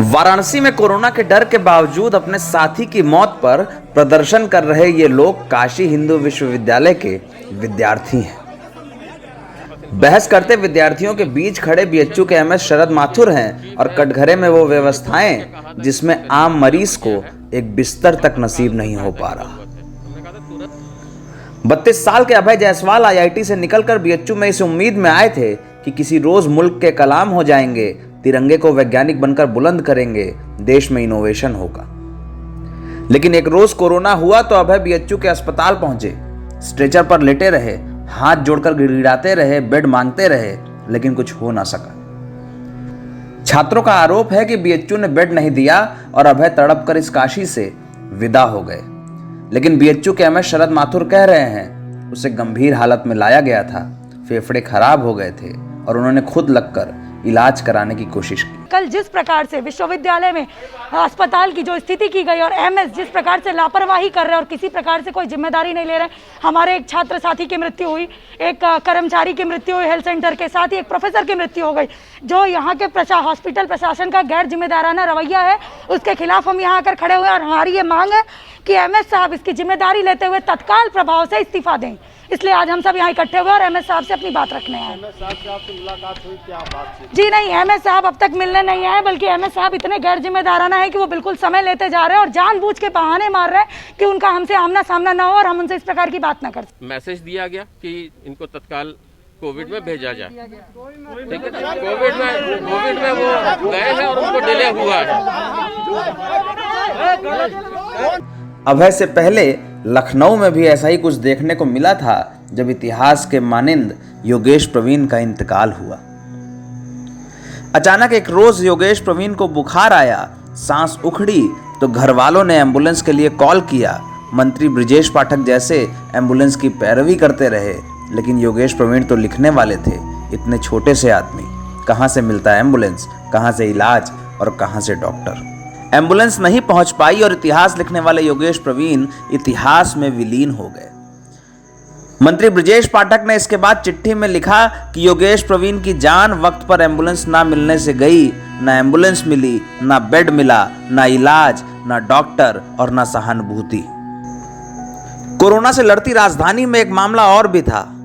वाराणसी में कोरोना के डर के बावजूद अपने साथी की मौत पर प्रदर्शन कर रहे ये लोग काशी हिंदू विश्वविद्यालय के विद्यार्थी हैं। बहस करते विद्यार्थियों के बीच खड़े बीएचयू के एमएस शरद माथुर हैं और कटघरे में वो व्यवस्थाएं जिसमें आम मरीज को एक बिस्तर तक नसीब नहीं हो पा रहा। 32 साल के अभय जायसवाल आईआईटी से निकलकर बीएचयू में इस उम्मीद में आए थे कि किसी रोज मुल्क के कलाम हो जाएंगे, तिरंगे को वैज्ञानिक बनकर बुलंद करेंगे, देश में इनोवेशन होगा। लेकिन एक रोज कोरोना हुआ तो अभय बीएचयू के अस्पताल पहुंचे, स्ट्रेचर पर लेटे रहे, हाथ जोड़कर गिड़गिड़ाते रहे, बेड मांगते रहे, लेकिन कुछ हो ना सका। छात्रों का आरोप है कि बीएचयू ने बेड नहीं दिया और अभय तड़प कर इस काशी से विदा हो गए। लेकिन बीएचयू के एमएस शरद माथुर कह रहे हैं उसे गंभीर हालत में लाया गया था, फेफड़े खराब हो गए थे और उन्होंने खुद लगकर इलाज कराने की कोशिश की। कल जिस प्रकार से विश्वविद्यालय में अस्पताल की जो स्थिति की गई और एमएस जिस प्रकार से लापरवाही कर रहे और किसी प्रकार से कोई जिम्मेदारी नहीं ले रहे, हमारे एक छात्र साथी की मृत्यु हुई, एक कर्मचारी की मृत्यु हुई हेल्थ सेंटर के, साथ ही एक प्रोफेसर की मृत्यु हो गई। जो यहाँ के हॉस्पिटल प्रशासन का गैर जिम्मेदाराना रवैया है, उसके खिलाफ हम यहाँ आकर खड़े हुए और हमारी ये मांग है कि एमएस साहब इसकी जिम्मेदारी लेते हुए तत्काल प्रभाव से इस्तीफा दें। इसलिए आज हम सब यहाँ इकट्ठे हुए और एमएस साहब से अपनी बात रखने आए। एमएस साहब से आपसे मुलाकात हुई, क्या बात थी? जी नहीं, एमएस साहब अब तक मिलने नहीं आए, बल्कि एमएस साहब इतने गैर जिम्मेदाराना है कि वो बिल्कुल समय लेते जा रहे हैं और जानबूझ के बहाने मार रहे हैं कि उनका हमसे आमना सामना ना हो और हम उनसे इस प्रकार की बात ना कर सकें। मैसेज दिया गया कि इनको तत्काल कोविड में भेजा जाए। ठीक है, कोविड में वो गए हैं और उनको डिले हुआ है। अभय से पहले लखनऊ में भी ऐसा ही कुछ देखने को मिला था जब इतिहास के मानिंद योगेश प्रवीण का इंतकाल हुआ। अचानक एक रोज योगेश प्रवीण को बुखार आया, सांस उखड़ी तो घर वालों ने एम्बुलेंस के लिए कॉल किया। मंत्री ब्रिजेश पाठक जैसे एम्बुलेंस की पैरवी करते रहे, लेकिन योगेश प्रवीण तो लिखने वाले थे। इतने छोटे से आदमी, कहां से मिलता है एम्बुलेंस, कहां से इलाज और कहां से डॉक्टर। एम्बुलेंस नहीं पहुंच पाई और इतिहास लिखने वाले योगेश प्रवीण इतिहास में विलीन हो गए। मंत्री ब्रिजेश पाठक ने इसके बाद चिट्ठी में लिखा कि योगेश प्रवीण की जान वक्त पर एम्बुलेंस ना मिलने से गई। ना एम्बुलेंस मिली, ना बेड मिला, ना इलाज, ना डॉक्टर और ना सहानुभूति। कोरोना से लड़ती राजधानी में एक मामला और भी था।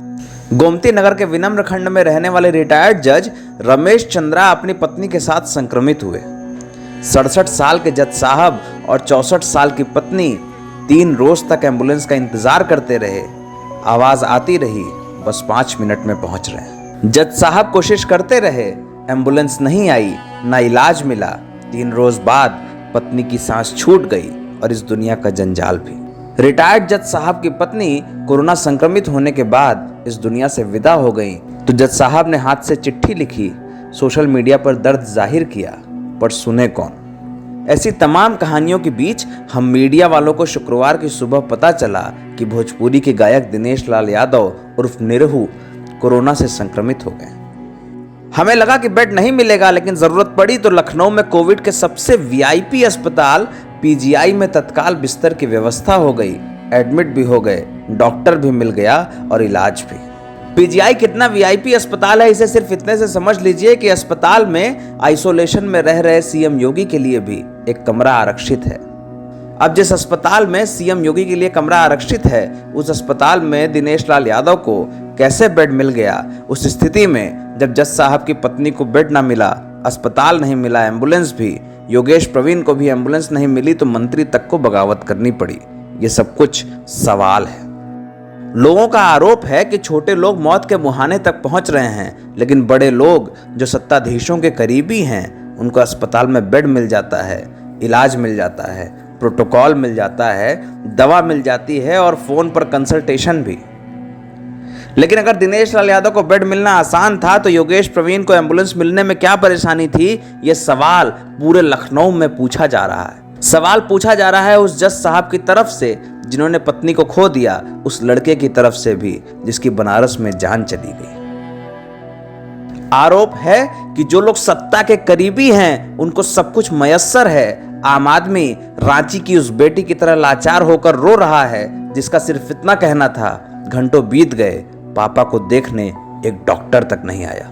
गोमती नगर के विनम्र खंड में रहने वाले रिटायर्ड जज रमेश चंद्रा अपनी पत्नी के साथ संक्रमित हुए। 67 साल के जज साहब और 64 साल की पत्नी 3 रोज तक एम्बुलेंस का इंतजार करते रहे। आवाज आती रही, बस 5 मिनट में पहुंच रहे हैं। जज साहब कोशिश करते रहे, एम्बुलेंस नहीं आई, ना इलाज मिला। 3 रोज बाद पत्नी की सांस छूट गई और इस दुनिया का जंजाल भी। रिटायर्ड जज साहब की पत्नी कोरोना संक्रमित होने के बाद इस दुनिया से विदा हो गई तो जज साहब ने हाथ से चिट्ठी लिखी, सोशल मीडिया पर दर्द जाहिर किया, पर सुने कौन। ऐसी तमाम कहानियों के बीच हम मीडिया वालों को शुक्रवार की सुबह पता चला कि भोजपुरी के गायक दिनेश लाल यादव उर्फ निरहू कोरोना से संक्रमित हो गए। हमें लगा कि बेड नहीं मिलेगा, लेकिन जरूरत पड़ी तो लखनऊ में कोविड के सबसे वीआईपी अस्पताल पीजीआई में तत्काल बिस्तर की व्यवस्था हो गई। एडमिट भी हो गए, डॉक्टर भी मिल गया और इलाज भी। पीजीआई कितना वीआईपी अस्पताल है, इसे सिर्फ इतने से समझ लीजिए कि अस्पताल में आइसोलेशन में रह रहे सीएम योगी के लिए भी एक कमरा आरक्षित है। अब जिस अस्पताल में सीएम योगी के लिए कमरा आरक्षित है, उस अस्पताल में दिनेश लाल यादव को कैसे बेड मिल गया। उस स्थिति में जब जज साहब की पत्नी को बेड ना मिला, अस्पताल नहीं मिला, एम्बुलेंस भी, योगेश प्रवीण को भी एम्बुलेंस नहीं मिली तो मंत्री तक को बगावत करनी पड़ी। ये सब कुछ सवाल है। लोगों का आरोप है कि छोटे लोग मौत के मुहाने तक पहुंच रहे हैं, लेकिन बड़े लोग जो सत्ताधीशों के करीबी हैं, उनको अस्पताल में बेड मिल जाता है, इलाज मिल जाता है, प्रोटोकॉल मिल जाता है, दवा मिल जाती है और फोन पर कंसल्टेशन भी। लेकिन अगर दिनेश लाल यादव को बेड मिलना आसान था तो योगेश प्रवीण को एम्बुलेंस मिलने में क्या परेशानी थी? यह सवाल पूरे लखनऊ में पूछा जा रहा है। सवाल पूछा जा रहा है उस जज साहब की तरफ से जिन्होंने पत्नी को खो दिया, उस लड़के की तरफ से भी जिसकी बनारस में जान चली गई। आरोप है कि जो लोग सत्ता के करीबी हैं उनको सब कुछ मयस्सर है। आम आदमी रांची की उस बेटी की तरह लाचार होकर रो रहा है जिसका सिर्फ इतना कहना था, घंटों बीत गए, पापा को देखने एक डॉक्टर तक नहीं आया।